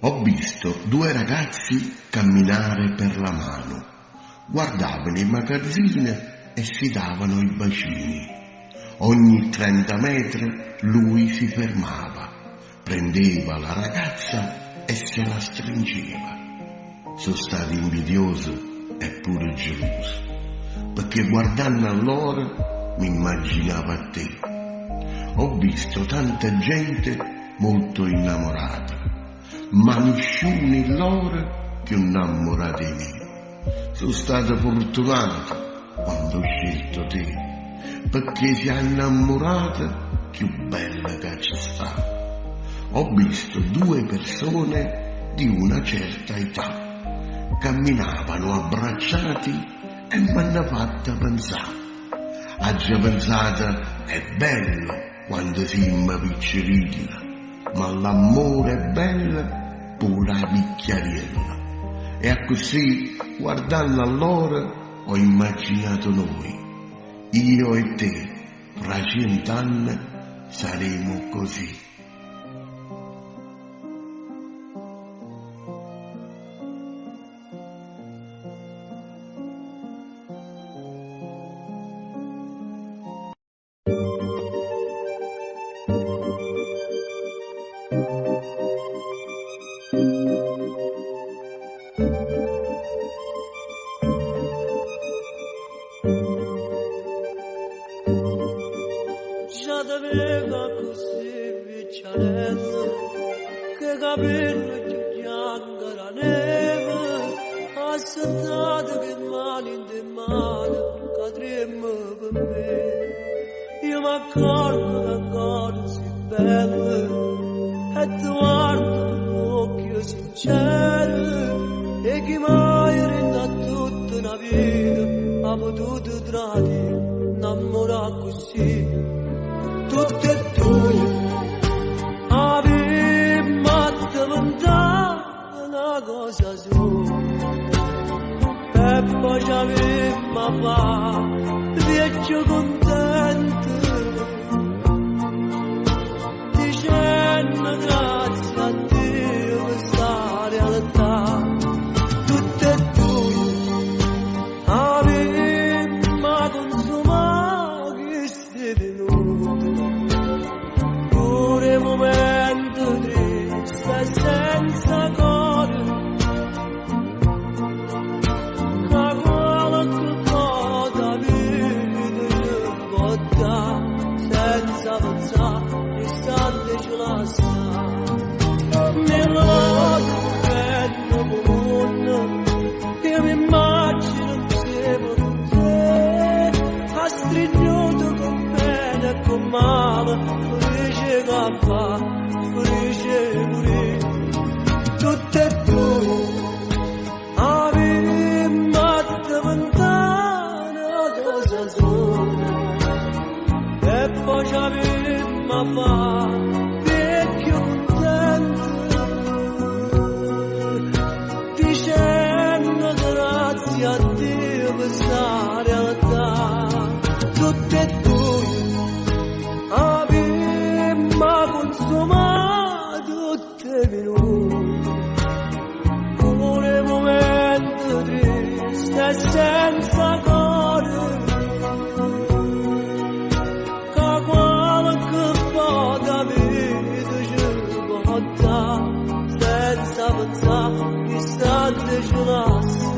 Ho visto due ragazzi camminare per la mano, guardavano i magazzini e si davano i bacini. Ogni 30 metri lui si fermava, prendeva la ragazza e se la stringeva. Sono stato invidioso e pure geloso, perché guardando a loro mi immaginavo a te. Ho visto tanta gente molto innamorata, ma nessuno in loro più innamorato di me. Sono stato fortunato quando ho scelto te, perché sei innamorata più bella che ci sta. Ho visto due persone di una certa età, camminavano abbracciati e mi hanno fatto pensare. Ha già pensato, è bello quando siamo piccerilla, ma l'amore è bello pure a picchiariella. E così, guardando a loro, ho immaginato noi, io e te, fra 100 anni saremo così. Già da vega così vicciarezza, che capello ti bianca la neve, aspettata che mani in te mani cadremo per me. Io mi accorgo che ancora si bella, e ti guardo con occhio sincero, e chi mai renda tutta una vita ha potuto tradire, innamorare così. Tutte e due avevamo diventato una cosa sola, e poi ci avevamo fatto viaggio contento, dicendo grazie a Dio per questa realtà. Tutte e due avevamo consumato questi minuti, momento triste senza cuore, ma qualche volta vita ci può dare, senza pensare, l'istante ci lascia. Nella notte comune, io mi immagino insieme con te, a stringiuto con bene e con male, cappa, felice pure, tutte e due avevamo diventato una cosa sola, e poi ci avevamo fatto vecchio contento, dicendo grazie a Dio per questa realtà. Tutte e due ma consumato tutte minuti, pure momento triste senza cuore, che qualche volta vita ci può dare, senza pensare, l'istante ci lascia.